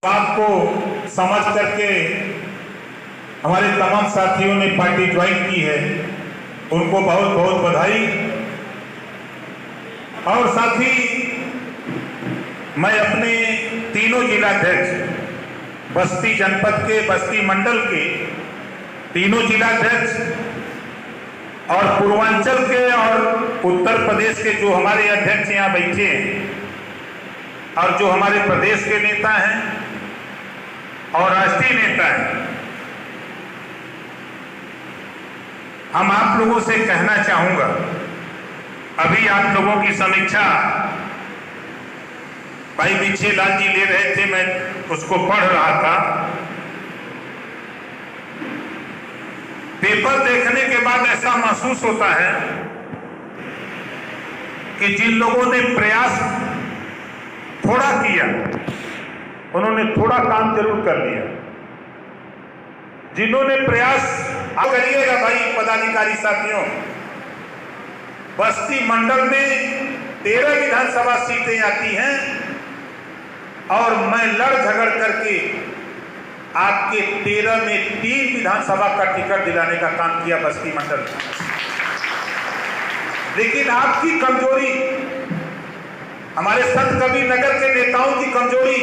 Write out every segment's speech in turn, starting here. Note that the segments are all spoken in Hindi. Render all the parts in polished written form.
बात को समझ करके हमारे तमाम साथियों ने पार्टी ज्वाइन की है, उनको बहुत बहुत बधाई। और साथ ही मैं अपने तीनों जिलाध्यक्ष बस्ती जनपद के, बस्ती मंडल के तीनों जिलाध्यक्ष और पूर्वांचल के और उत्तर प्रदेश के जो हमारे अध्यक्ष यहाँ बैठे हैं और जो हमारे प्रदेश के नेता हैं और राष्ट्रीय नेता हैं, हम आप लोगों से कहना चाहूंगा, अभी आप लोगों की समीक्षा भाई विजय लाल जी ले रहे थे, मैं उसको पढ़ रहा था। पेपर देखने के बाद ऐसा महसूस होता है कि जिन लोगों ने प्रयास थोड़ा किया, उन्होंने थोड़ा काम जरूर कर लिया। जिन्होंने प्रयास करिएगा भाई पदाधिकारी साथियों, बस्ती मंडल में 13 विधानसभा सीटें आती हैं और मैं लड़ झगड़ करके आपके 13 में 3 विधानसभा का टिकट दिलाने का काम किया बस्ती मंडल में। लेकिन आपकी कमजोरी, हमारे संत कबीर नगर के नेताओं की कमजोरी,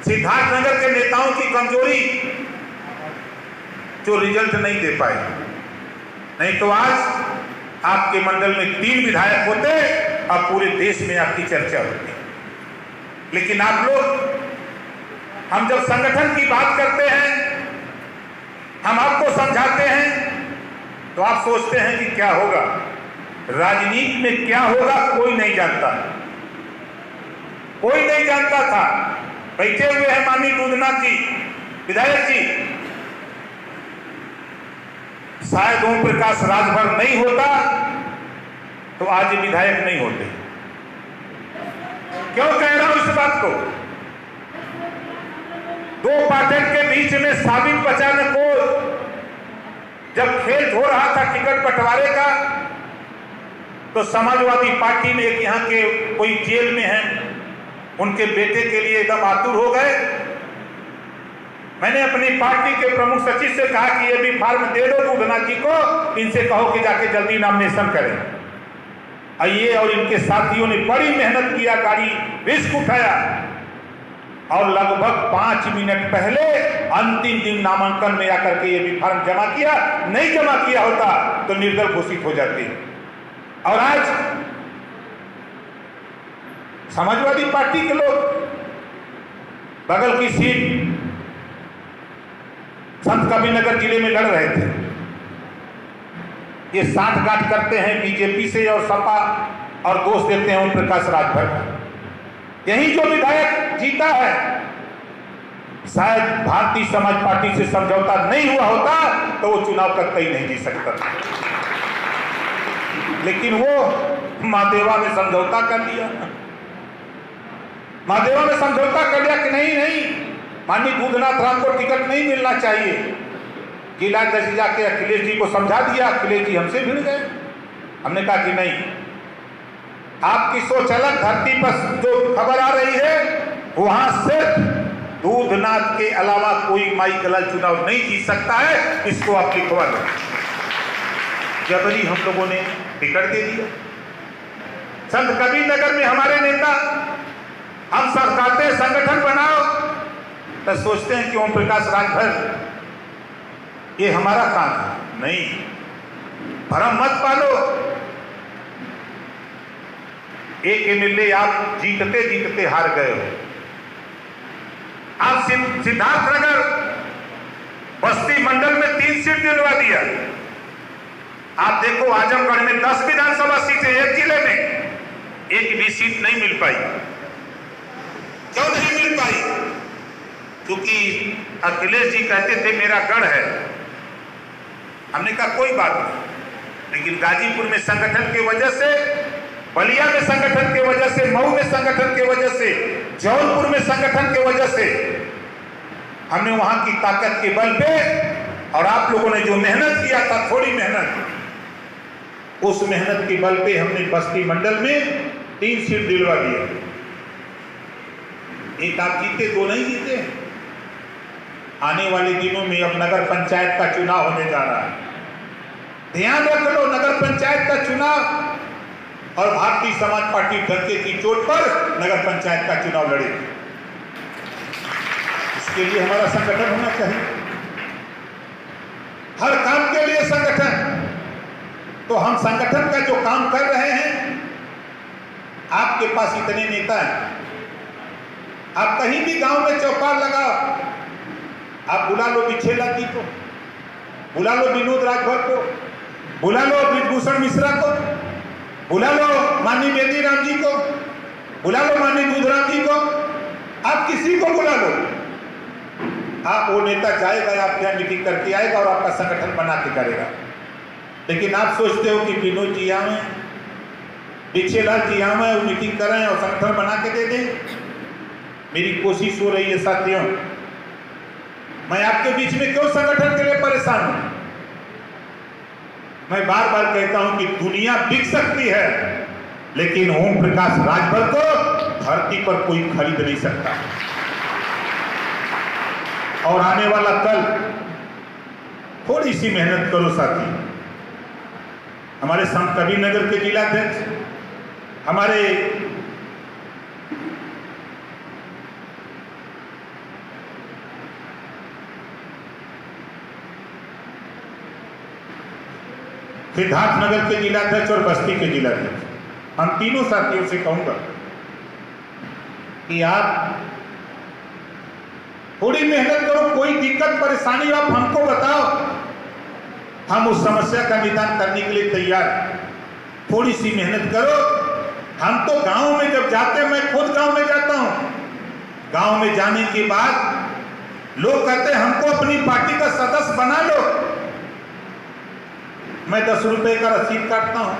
सिद्धार्थ नगर के नेताओं की कमजोरी, जो रिजल्ट नहीं दे पाए। नहीं तो आज आपके मंडल में 3 विधायक होते और पूरे देश में आपकी चर्चा होती। लेकिन आप लोग, हम जब संगठन की बात करते हैं, हम आपको समझाते हैं तो आप सोचते हैं कि क्या होगा। राजनीति में क्या होगा कोई नहीं जानता, कोई नहीं जानता था। बैठे हुए हैं माननीय दूधनाथ जी, विधायक जी, शायद ओम प्रकाश राजभर नहीं होता तो आज ये विधायक नहीं होते। क्यों कह रहा हूं इस बात को? 2 पार्टी के बीच में साबित बचाने को जब खेल हो रहा था टिकट बंटवारे का, तो समाजवादी पार्टी में एक यहाँ के कोई जेल में है, उनके बेटे के लिए एकदम आतुर हो गए। मैंने अपनी पार्टी के प्रमुख सचिव से कहा कि ये भी फॉर्म दे दो दूधनाथ जी को, इनसे कहो कि जाके जल्दी नॉमिनेशन करें। ये और इनके साथियों ने बड़ी मेहनत किया, गाड़ी रिस्क उठाया और लगभग 5 मिनट पहले अंतिम दिन नामांकन में आकर के ये भी फॉर्म जमा किया। नहीं जमा किया होता तो निर्दल घोषित हो जाती। और आज समाजवादी पार्टी के लोग बगल की सीट संत कबीर नगर जिले में लड़ रहे थे, ये साठगांठ करते हैं बीजेपी से और सपा और दोष देते हैं ओम प्रकाश राजभर का। यही जो विधायक जीता है, शायद भारतीय समाज पार्टी से समझौता नहीं हुआ होता तो वो चुनाव कतई नहीं जीत सकता। लेकिन वो महादेवा में समझौता कर लिया, महादेवा में समझौता कर लिया कि नहीं माननीय दूधनाथ राम को टिकट नहीं मिलना चाहिए। जिला जज जाके अखिलेश जी को समझा दिया, अखिलेश जी हमसे भिड़ गए। हमने कहा कि नहीं, आपकी सोच अलग। धरती पर जो खबर आ रही है वहां सिर्फ दूधनाथ के अलावा कोई माई कलाल चुनाव नहीं जीत सकता है, इसको आप लिखवा लो। जबरी हम लोगों ने टिकट दे दिया। संत कबीर नगर में हमारे नेता, हम सरकारते हैं संगठन बनाओ, तो सोचते हैं कि ओम प्रकाश राजभर ये हमारा काम है। नहीं, भरम मत पालो। एक एमएलए आप जीतते जीतते हार गए हो। आप सिद्धार्थ नगर बस्ती मंडल में 3 सीट दिलवा दिया। आप देखो आजमगढ़ में 10 विधानसभा सीटें, एक जिले में एक भी सीट नहीं मिल पाई। क्यों नहीं मिल पाई? क्योंकि अखिलेश जी कहते थे मेरा गढ़ है। हमने कहा कोई बात नहीं, लेकिन गाजीपुर में संगठन की वजह से, बलिया में संगठन की वजह से, मऊ में संगठन की वजह से, जौनपुर में संगठन की वजह से हमने वहां की ताकत के बल पे और आप लोगों ने जो मेहनत किया था, थोड़ी मेहनत, उस मेहनत के बल पे हमने बस्ती मंडल में 3 सीट दिलवा दिए। एक आप जीते, दो नहीं जीते। आने वाले दिनों में अब नगर पंचायत का चुनाव होने जा रहा है। ध्यान रख लो, नगर पंचायत का चुनाव और भारतीय समाज पार्टी डंके की चोट पर नगर पंचायत का चुनाव लड़ेगी। इसके लिए हमारा संगठन होना चाहिए, हर काम के लिए संगठन। तो हम संगठन का जो काम कर रहे हैं, आपके पास इतने नेता हैं, आप कहीं भी गांव में चौपाल लगाओ, आप बुला लो बिछेला जी को, बुला लो विनोद राजभर को, बुला लो ब्रिजभूषण मिश्रा को, बुला लो माननीय बेदी राम जी को, बुला लो माननीय दूधराम जी को, आप किसी को बुला लो, आप वो नेता जाएगा, आपके यहाँ मीटिंग करके आएगा और आपका संगठन बना के करेगा। लेकिन आप सोचते हो कि विनोद जी आए, बिछेलाल जी आए, वो मीटिंग करें और संगठन बना के दे दें। मेरी कोशिश हो रही है साथियों, मैं आपके बीच में क्यों संगठन के लिए परेशान हूं? मैं बार बार कहता हूं कि दुनिया बिक सकती है, लेकिन ओम प्रकाश राजभर को धरती पर कोई खरीद नहीं सकता। और आने वाला कल थोड़ी सी मेहनत करो साथी। हमारे संत कबीर नगर के जिलाध्यक्ष, हमारे सिद्धार्थ नगर के जिलाध्यक्ष और बस्ती के जिलाध्यक्ष, हम तीनों साथियों से कहूंगा कि आप थोड़ी मेहनत करो। कोई दिक्कत परेशानी आप हमको बताओ, हम उस समस्या का निदान करने के लिए तैयार हैं। थोड़ी सी मेहनत करो। हम तो गांव में जब जाते हैं, मैं खुद गांव में जाता हूं, गांव में जाने के बाद लोग कहते हैं हमको अपनी पार्टी का सदस्य बना लो। मैं 10 रुपए का रसीद काटता हूं।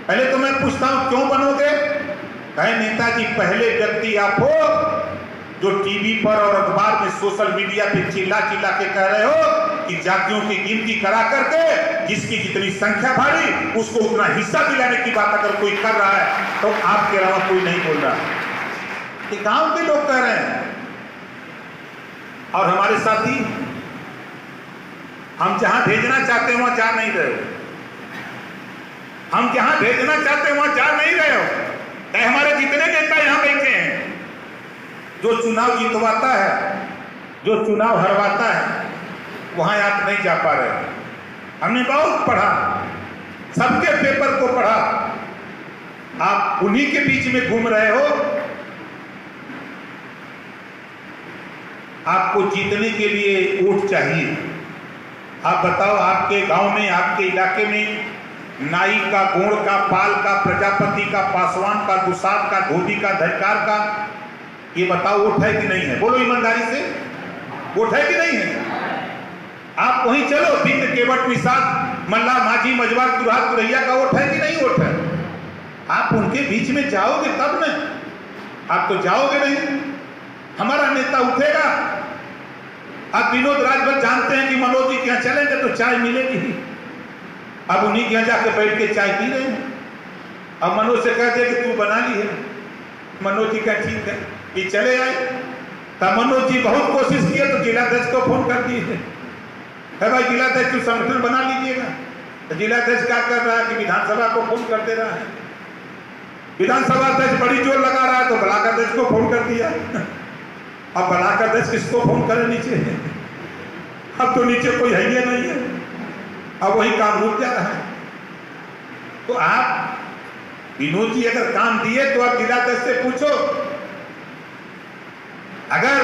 पहले तो मैं पूछता हूं क्यों बनोगे? कहे नेताजी, पहले व्यक्ति आप हो जो टीवी पर और अखबार में, सोशल मीडिया पे चिल्ला चिल्ला के कह रहे हो कि जातियों की गिनती करा करके जिसकी जितनी संख्या भारी उसको उतना हिस्सा दिलाने की बात अगर कोई कर रहा है तो आपके अलावा कोई नहीं बोल रहा है। गांव के लोग कह रहे हैं। और हमारे साथी, हम जहां भेजना चाहते हैं वहां जा नहीं रहे हो। हम जहां भेजना चाहते हैं वहां जा नहीं रहे हो। हमारे जितने नेता यहां बैठे हैं, जो चुनाव जितवाता है, जो चुनाव हरवाता है, वहां आप नहीं जा पा रहे। हमने बहुत पढ़ा, सबके पेपर को पढ़ा, आप उन्हीं के बीच में घूम रहे हो। आपको जीतने के लिए वोट चाहिए। आप बताओ, आपके गांव में, आपके इलाके में नाई का, गोड़ का, पाल का, प्रजापति का, पासवान का, दुसाद का, धोबी का, धरकार का, ये बताओ वोट है कि नहीं है? बोलो ईमानदारी से, वोट है कि नहीं है? आप वहीं चलो, बिंद केवट निषाद, मल्ला, माझी, मजवार, दुल्हा, दुरैया का वोट है कि नहीं वोट है? आप उनके बीच में जाओगे तब न। आप तो जाओगे नहीं। हमारा नेता उठेगा। आप विनोद राजभर जानते हैं कि मनोज जी के यहाँ चलेंगे तो चाय मिलेगी ही। अब उन्हीं के यहाँ जाके बैठ के चाय पी रहे हैं। अब मनोज से कहते हैं कि तू बना ली है। मनोज जी का ठीक है, ये चले आए। तब मनोज जी बहुत कोशिश किए तो जिलाध्यक्ष को फोन कर दिए है भाई जिलाध्यक्ष तू संगठन बना लीजिएगा। तो जिलाध्यक्ष क्या कर रहा है कि विधानसभा को फोन कर दे रहा है। विधानसभा अध्यक्ष बड़ी जोर लगा रहा है तो ब्लॉक अध्यक्ष को फोन कर दिया। अब ब्लॉक अध्यक्ष किसको फोन करे नीचे? अब तो नीचे कोई है ही नहीं है। अब वही काम रुक जा रहा है। तो आप विनोद जी अगर काम दिए तो आप जिलाध्यक्ष से पूछो। अगर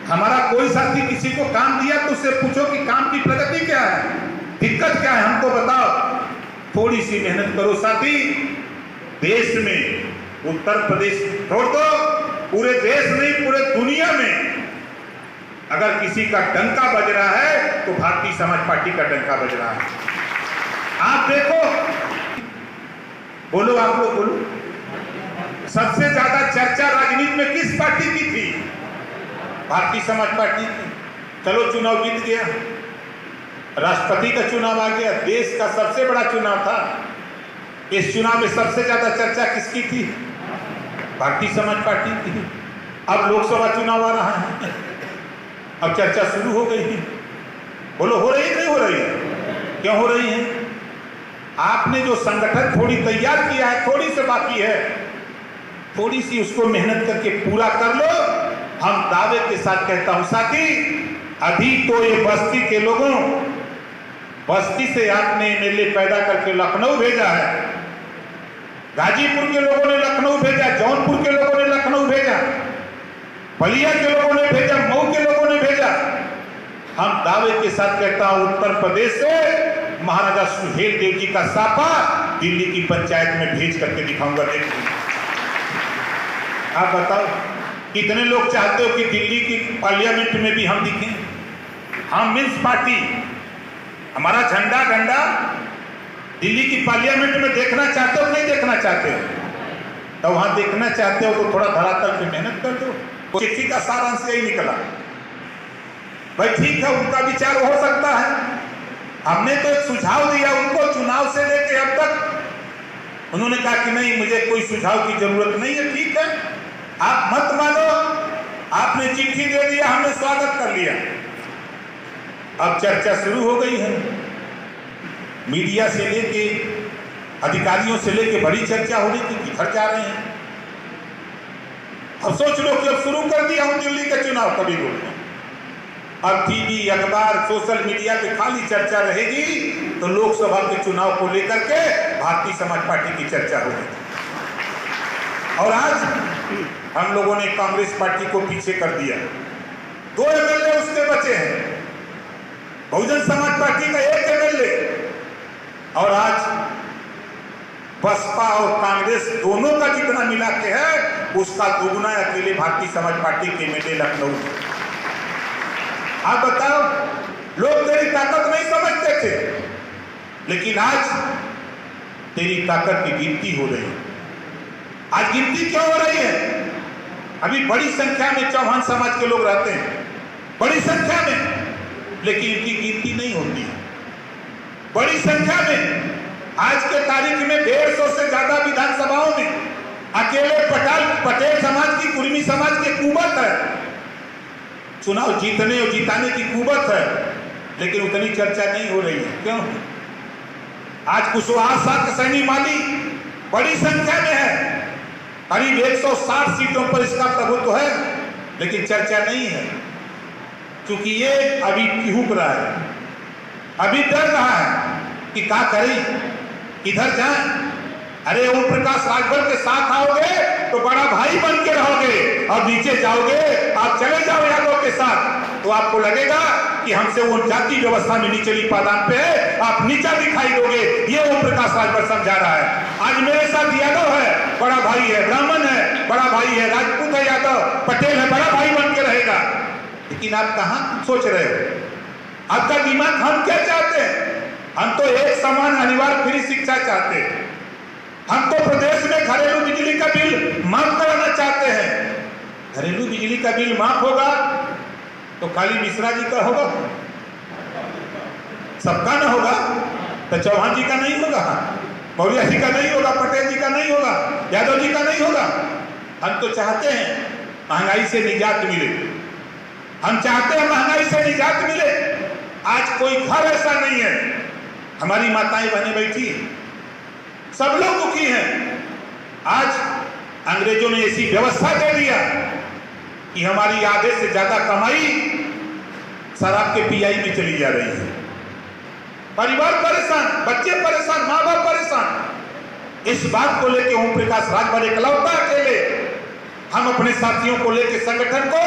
हमारा कोई साथी किसी को काम दिया तो उससे पूछो कि काम की प्रगति क्या है, दिक्कत क्या है, हमको बताओ। थोड़ी सी मेहनत करो साथी। देश में, उत्तर प्रदेश छोड़ दो, पूरे देश नहीं पूरे दुनिया में अगर किसी का डंका बज रहा है तो भारतीय समाज पार्टी का डंका बज रहा है। आप देखो, बोलो, आप लोग बोलो, सबसे ज्यादा चर्चा राजनीति में किस पार्टी की थी? भारतीय समाज पार्टी की। चलो चुनाव जीत गया, राष्ट्रपति का चुनाव आ गया, देश का सबसे बड़ा चुनाव था। इस चुनाव में सबसे ज्यादा चर्चा किसकी थी? भारतीय समाज पार्टी की। अब लोकसभा चुनाव आ रहा है, अब चर्चा शुरू हो गई है। बोलो हो रही है नहीं हो रही है? क्यों हो रही है? आपने जो संगठन थोड़ी तैयार किया है, थोड़ी सी बाकी है, थोड़ी सी उसको मेहनत करके पूरा कर लो। हम दावे के साथ कहता हूं साथी, अभी तो ये बस्ती के लोगों, बस्ती से आपने एमएलए पैदा करके लखनऊ भेजा है, गाजीपुर के लोगों ने लखनऊ भेजा, जौनपुर के लोगों ने लखनऊ भेजा, बलिया के लोगों ने भेजा, मऊ के लोगों ने भेजा। हम दावे के साथ कहता हूं उत्तर प्रदेश से महाराजा सुहेल देव जी का साफा दिल्ली की पंचायत में भेज करके दिखाऊंगा। देखिए आप बताओ कितने लोग चाहते हो कि दिल्ली की पार्लियामेंट में भी हम दिखें? हम मिल्स पार्टी, हमारा झंडा डंडा दिल्ली की पार्लियामेंट में देखना चाहते हो नहीं देखना चाहते हो? तो वहां देखना चाहते हो तो थोड़ा धरातल पे मेहनत कर दो। चिट्ठी का सारांश यही निकला। भाई ठीक है, उनका विचार हो सकता है, हमने तो एक सुझाव दिया उनको चुनाव से लेके अब तक। उन्होंने कहा कि नहीं मुझे कोई सुझाव की जरूरत नहीं है। ठीक है, आप मत मानो, आपने चिट्ठी दे दिया, हमने स्वागत कर लिया। अब चर्चा शुरू हो गई है, मीडिया से लेके अधिकारियों से लेके बड़ी चर्चा हो रही थी किधर जा रहे हैं। अब सोच लो कि अब शुरू कर दिया हूं दिल्ली के चुनाव, कभी बोलना अब टीवी अखबार सोशल मीडिया पे खाली चर्चा रहेगी तो लोकसभा के चुनाव को लेकर के भारतीय समाज पार्टी की चर्चा होगी। और आज हम लोगों ने कांग्रेस पार्टी को पीछे कर दिया, 2 एमएलए उसके बचे हैं, बहुजन समाज पार्टी का 1 एमएलए, और आज बसपा और कांग्रेस दोनों का जितना मिला के है उसका दुगुना अकेले भारतीय समाज पार्टी के एमएलए लखनऊ। आप बताओ, लोग तेरी ताकत नहीं समझते थे, लेकिन आज तेरी ताकत की गिनती हो रही है। आज गिनती क्यों हो रही है? अभी बड़ी संख्या में चौहान समाज के लोग रहते हैं, बड़ी संख्या में, लेकिन इनकी गिनती नहीं होती। बड़ी संख्या में आज के तारीख में 150 से ज्यादा विधानसभाओं में अकेले पटेल समाज की, कुर्मी समाज की कुवत है, चुनाव जीतने और जिताने की कुवत है, लेकिन उतनी चर्चा नहीं हो रही है। क्यों? आज कुशवाहा सात सैनी माली बड़ी संख्या में है, करीब 160 सीटों पर इसका प्रभुत्व है, लेकिन चर्चा नहीं है, क्योंकि ये अभी पिहुक रहा है, अभी डर रहा है कि क्या करें, किधर जाएं। अरे ओम प्रकाश राजभर के साथ आओगे तो बड़ा भाई बन के रहोगे, और नीचे जाओगे, आप चले जाओ यादव के साथ तो आपको लगेगा कि हमसे वो जाति व्यवस्था में निचली पादान पे है, आप नीचा दिखाई दोगे। ये ओम प्रकाश राजभर समझा रहा है। आज मेरे साथ यादव है, बड़ा भाई है, ब्राह्मण है, बड़ा भाई है, राजपूत है, यादव पटेल है, बड़ा भाई बन के रहेगा। लेकिन आप कहां सोच रहे हो? आपका दिमाग, हम क्या चाहते हैं? हम तो एक समान अनिवार्य फ्री शिक्षा चाहते हैं। हम तो प्रदेश में घरेलू बिजली का बिल माफ कराना चाहते हैं। घरेलू बिजली का बिल माफ होगा तो खाली मिश्रा जी का होगा, सबका ना होगा, तो चौहान जी का नहीं होगा, मौर्य जी का नहीं होगा, पटेल जी का नहीं होगा, यादव जी का नहीं होगा। हम तो चाहते हैं महंगाई से निजात मिले, हम चाहते हैं महंगाई से निजात मिले। आज कोई घर ऐसा नहीं है, हमारी माताएं बहनें बैठी हैं, सब लोग दुखी हैं। आज अंग्रेजों ने ऐसी व्यवस्था दे दिया कि हमारी आधे से ज्यादा कमाई शराब के पीआई में चली जा रही है। परिवार परेशान, बच्चे परेशान, माँ बाप परेशान। इस बात को लेकर ओम प्रकाश राजभर इकलौता अकेले, हम अपने साथियों को लेकर, संगठन को,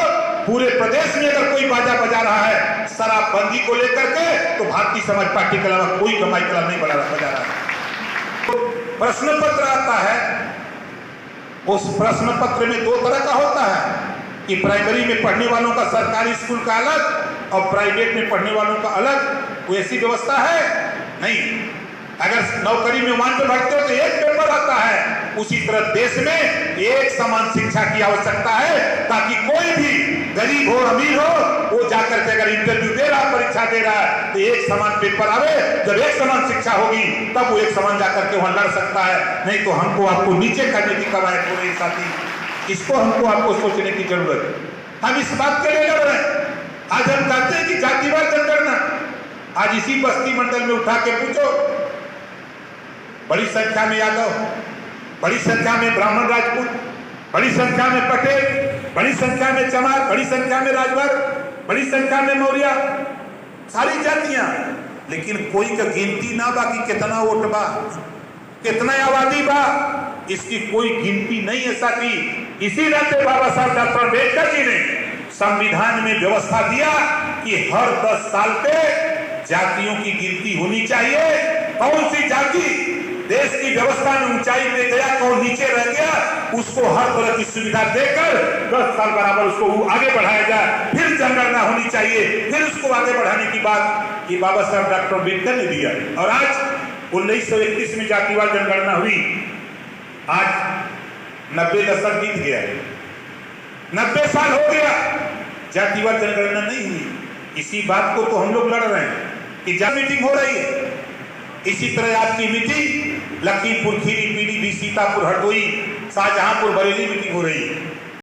पूरे प्रदेश में अगर कोई बाजा बजा रहा है शराबबंदी को लेकर के, तो भारतीय समाज पार्टी के अलावा कोई कमाई कला नहीं बजा रहा है। प्रश्न पत्र आता है, उस प्रश्न पत्र में 2 तरह का होता है कि प्राइमरी में पढ़ने वालों का सरकारी स्कूल का अलग और प्राइवेट में पढ़ने वालों का अलग। कोई ऐसी व्यवस्था है? नहीं। अगर नौकरी में मान पे भरते हो तो एक पेपर आता है, उसी तरह देश में एक समान शिक्षा की आवश्यकता है, ताकि कोई भी गरीब हो अमीर हो, वो जाकर के अगर इंटरव्यू दे रहा, परीक्षा दे रहा है, तो एक समान पेपर आवे। जब एक समान शिक्षा होगी तब वो एक समान जाकर के वहां लड़ सकता है, नहीं तो हमको आपको नीचे करने की कवायद हो रही साथी। इसको हमको आपको सोचने की जरूरत है। हम इस बात के लिए लड़ रहे हैं। आज हम कहते हैं कि जातिवाद जनगणना, आज इसी बस्ती मंडल में उठा के पूछो, बड़ी संख्या में यादव, बड़ी संख्या में ब्राह्मण राजपूत, बड़ी संख्या में पटेल, बड़ी संख्या में चमार, बड़ी संख्या में राजभर, बड़ी संख्या में मौर्य, सारी जातियां, लेकिन कोई का गिनती ना बा कि कितना वोट बा, कितना आबादी बा, इसकी कोई गिनती नहीं है साथी। इसी नाते बाबा साहब डॉक्टर अम्बेडकर जी ने संविधान में व्यवस्था दिया कि हर 10 साल पे जातियों की गिनती होनी चाहिए। कौन सी जाति देश की व्यवस्था में ऊंचाई पे गया, कौन नीचे रह गया, उसको हर तरह की सुविधा देकर 10 साल बराबर उसको आगे बढ़ाया जाए। फिर जनगणना होनी चाहिए, फिर उसको आगे बढ़ाने की बात ये बाबा साहब डॉक्टर अम्बेडकर ने दिया। और आज 1931 में जातिवाद जनगणना हुई। आज 90 दशक बीत गया, 90 साल हो गया, जातिवाद जनगणना नहीं हुई। इसी बात को तो हम लोग लड़ रहे हैं कि जब मीटिंग हो रही है, इसी तरह आपकी मीटिंग लखीमपुर खीरी, पीलीभीत, सीतापुर, हरदोई, शाहजहांपुर, बरेली मीटिंग हो रही है।